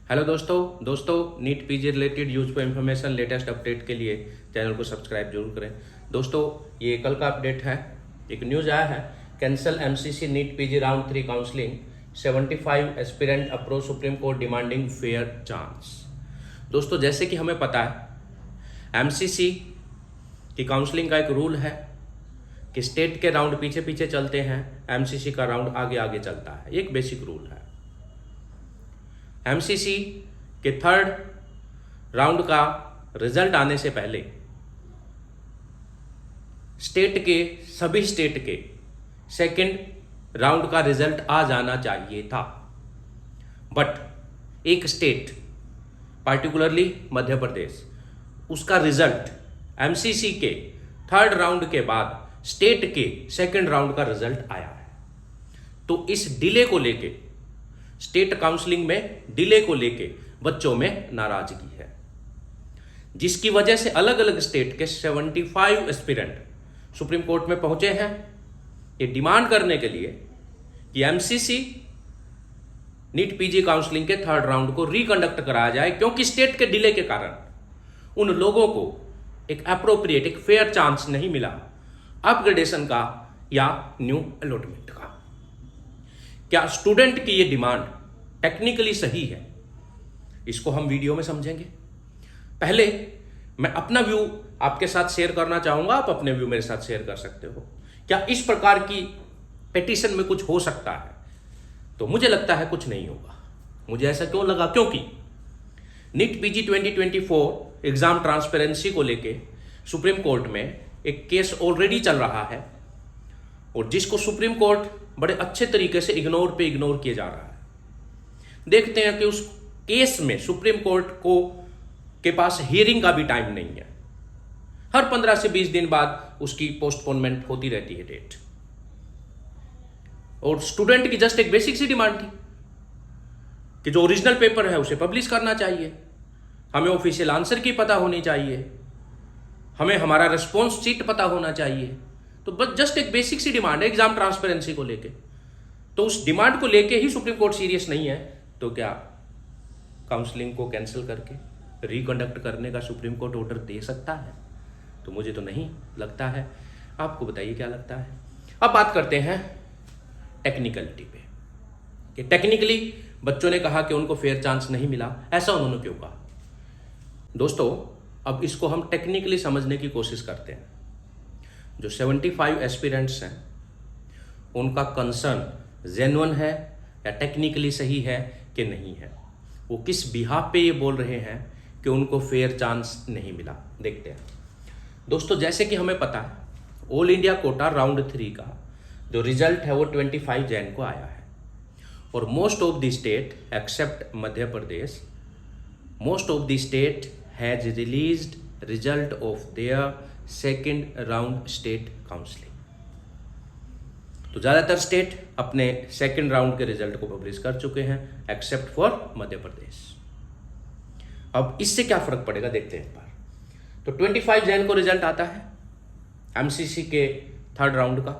Hello दोस्तों NEET PG related useful information latest update के लिए चैनल को सब्सक्राइब जरूर करें। दोस्तों ये कल का अपडेट है, एक न्यूज़ आया है, cancel MCC NEET PG round 3 counselling, 75 aspirant approach Supreme Court demanding fair chance. दोस्तों जैसे कि हमें पता है एमसीसी की काउंसलिंग का एक रूल है कि स्टेट के राउंड पीछे पीछे चलते हैं, एमसीसी का राउंड आगे आगे चलता है, ये एक बेसिक रूल है। एमसीसी के थर्ड राउंड का रिजल्ट आने से पहले सभी स्टेट के सेकंड राउंड का रिजल्ट आ जाना चाहिए था, बट एक स्टेट पार्टिकुलरली मध्य प्रदेश, उसका रिजल्ट एमसीसी के थर्ड राउंड के बाद स्टेट के सेकंड राउंड का रिजल्ट आया है। तो इस डिले को लेके, स्टेट काउंसलिंग में डिले को लेके बच्चों में नाराजगी है, जिसकी वजह से अलग अलग स्टेट के 75 एस्पिरेंट सुप्रीम कोर्ट में पहुंचे हैं ये डिमांड करने के लिए कि एमसीसी नीट पीजी काउंसलिंग के थर्ड राउंड को रिकंडक्ट कराया जाए, क्योंकि स्टेट के डिले के कारण उन लोगों को एक एप्रोप्रिएट, एक फेयर चांस नहीं मिला अपग्रेडेशन का या न्यू अलॉटमेंट का। क्या स्टूडेंट की ये डिमांड टेक्निकली सही है, इसको हम वीडियो में समझेंगे। पहले मैं अपना व्यू आपके साथ शेयर करना चाहूंगा, आप अपने व्यू मेरे साथ शेयर कर सकते हो। क्या इस प्रकार की पिटीशन में कुछ हो सकता है? तो मुझे लगता है कुछ नहीं होगा। मुझे ऐसा क्यों लगा? क्योंकि नीट पीजी 2024 एग्जाम ट्रांसपेरेंसी को लेके सुप्रीम कोर्ट में एक केस ऑलरेडी चल रहा है, और जिसको सुप्रीम कोर्ट बड़े अच्छे तरीके से इग्नोर किया जा रहा है। देखते हैं कि उस केस में सुप्रीम कोर्ट के पास हियरिंग का भी टाइम नहीं है। हर 15 से 20 दिन बाद उसकी पोस्टपोनमेंट होती रहती है डेट, और स्टूडेंट की जस्ट एक बेसिक सी डिमांड थी कि जो ओरिजिनल पेपर है उसे पब्लिश करना चाहिए, हमें ऑफिशियल आंसर की पता होनी चाहिए, हमें हमारा रिस्पॉन्स शीट पता होना चाहिए। तो बस जस्ट एक बेसिक सी डिमांड है एग्जाम ट्रांसपेरेंसी को लेके। तो उस डिमांड को लेके ही सुप्रीम कोर्ट सीरियस नहीं है, तो क्या काउंसलिंग को कैंसिल करके रिकंडक्ट करने का सुप्रीम कोर्ट ऑर्डर दे सकता है? तो मुझे तो नहीं लगता है। आपको बताइए क्या लगता है। अब बात करते हैं टेक्निकलिटी पे कि टेक्निकली बच्चों ने कहा कि उनको फेयर चांस नहीं मिला, ऐसा उन्होंने क्यों कहा। दोस्तों अब इसको हम टेक्निकली समझने की कोशिश करते हैं। जो 75 एस्पिरेंट्स हैं उनका कंसर्न जेन्युइन है या टेक्निकली सही है कि नहीं है, वो किस बिहाफ पे ये बोल रहे हैं कि उनको फेयर चांस नहीं मिला, देखते हैं। दोस्तों जैसे कि हमें पता है ऑल इंडिया कोटा राउंड 3 का जो रिजल्ट है वो 25 जैन को आया है, और most of the state except Madhya Pradesh, most of the state has released result of their second round state counselling. तो ज्यादातर स्टेट अपने सेकेंड राउंड के रिजल्ट को पब्लिश कर चुके हैं एक्सेप्ट फॉर मध्य प्रदेश। अब इससे क्या फर्क पड़ेगा देखते हैं एक बार। तो 25 जैन को रिजल्ट आता है एमसीसी के थर्ड राउंड का,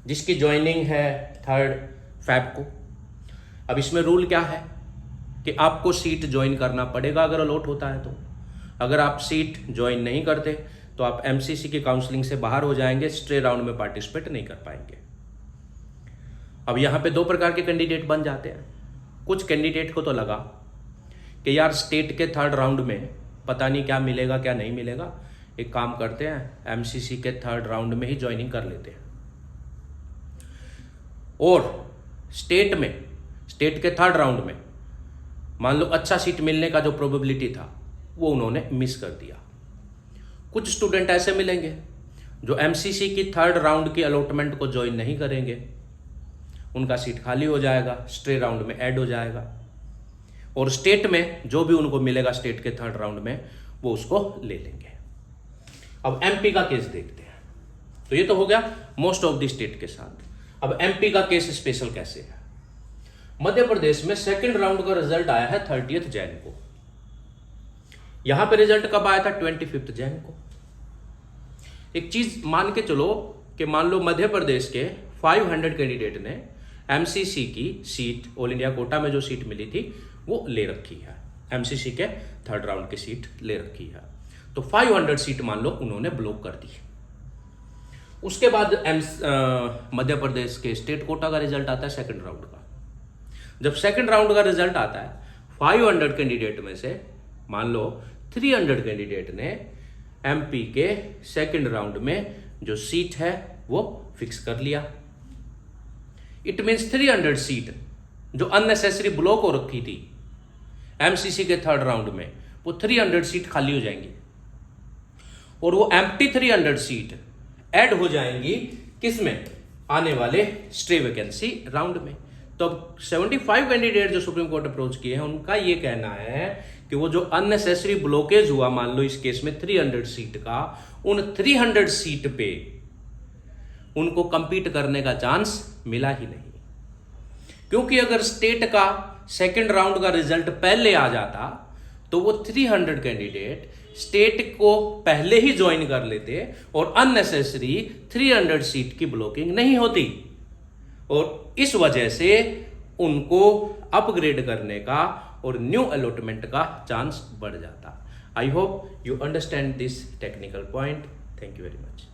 जिसकी ज्वाइनिंग है 3 फेब को। अब इसमें रूल क्या है कि आपको सीट ज्वाइन करना पड़ेगा अगर अलॉट होता है तो। अगर आप सीट ज्वाइन नहीं करते तो आप एमसीसी की काउंसलिंग से बाहर हो जाएंगे, स्ट्रे राउंड में पार्टिसिपेट नहीं कर पाएंगे। अब यहाँ पे 2 प्रकार के कैंडिडेट बन जाते हैं। कुछ कैंडिडेट को तो लगा कि यार स्टेट के थर्ड राउंड में पता नहीं क्या मिलेगा क्या नहीं मिलेगा, एक काम करते हैं एमसीसी के थर्ड राउंड में ही ज्वाइनिंग कर लेते हैं, और स्टेट के थर्ड राउंड में मान लो अच्छा सीट मिलने का जो प्रोबेबिलिटी था वो उन्होंने मिस कर दिया। कुछ स्टूडेंट ऐसे मिलेंगे जो एमसीसी की थर्ड राउंड की अलॉटमेंट को ज्वाइन नहीं करेंगे, उनका सीट खाली हो जाएगा, स्ट्रे राउंड में ऐड हो जाएगा, और स्टेट में जो भी उनको मिलेगा स्टेट के थर्ड राउंड में वो उसको ले लेंगे। अब एमपी का केस देखते हैं। तो ये तो हो गया मोस्ट ऑफ द स्टेट के साथ। अब एमपी का केस स्पेशल कैसे है। मध्य प्रदेश में सेकेंड राउंड का रिजल्ट आया है 30 जैन को। यहां पे रिजल्ट कब आया था? 25 जैन को। एक चीज मान के चलो कि मान लो मध्य प्रदेश के 500 कैंडिडेट ने एमसीसी की सीट, ऑल इंडिया कोटा में जो सीट मिली थी वो ले रखी है, एमसीसी के थर्ड राउंड की सीट ले रखी है। तो 500 सीट मान लो उन्होंने ब्लॉक कर दी। उसके बाद मध्य प्रदेश के स्टेट कोटा का रिजल्ट आता है सेकंड राउंड का। जब सेकंड राउंड का रिजल्ट आता है 500 कैंडिडेट में से मान लो 300 कैंडिडेट ने एमपी के सेकंड राउंड में जो सीट है वो फिक्स कर लिया। इट मीन्स 300 सीट जो अननेसेसरी ब्लॉक हो रखी थी एमसीसी के थर्ड राउंड में, वो 300 सीट खाली हो जाएंगी और वो एम्प्टी 300 सीट ऐड हो जाएंगी किसमें, आने वाले स्टे वैकेंसी राउंड में। तो अब 75 कैंडिडेट जो सुप्रीम कोर्ट अप्रोच किए हैं उनका ये कहना है कि वो जो अननेसेसरी ब्लॉकेज हुआ मान लो इस केस में 300 सीट का, उन 300 सीट पे उनको कंपीट करने का चांस मिला ही नहीं। क्योंकि अगर स्टेट का सेकंड राउंड का रिजल्ट पहले आ जाता तो वो 300 कैंडिडेट स्टेट को पहले ही ज्वाइन कर लेते और अननेसेसरी 300 सीट की ब्लॉकिंग नहीं होती और इस वजह से उनको अपग्रेड करने का और न्यू अलॉटमेंट का चांस बढ़ जाता। I hope you understand this technical point. Thank you very much.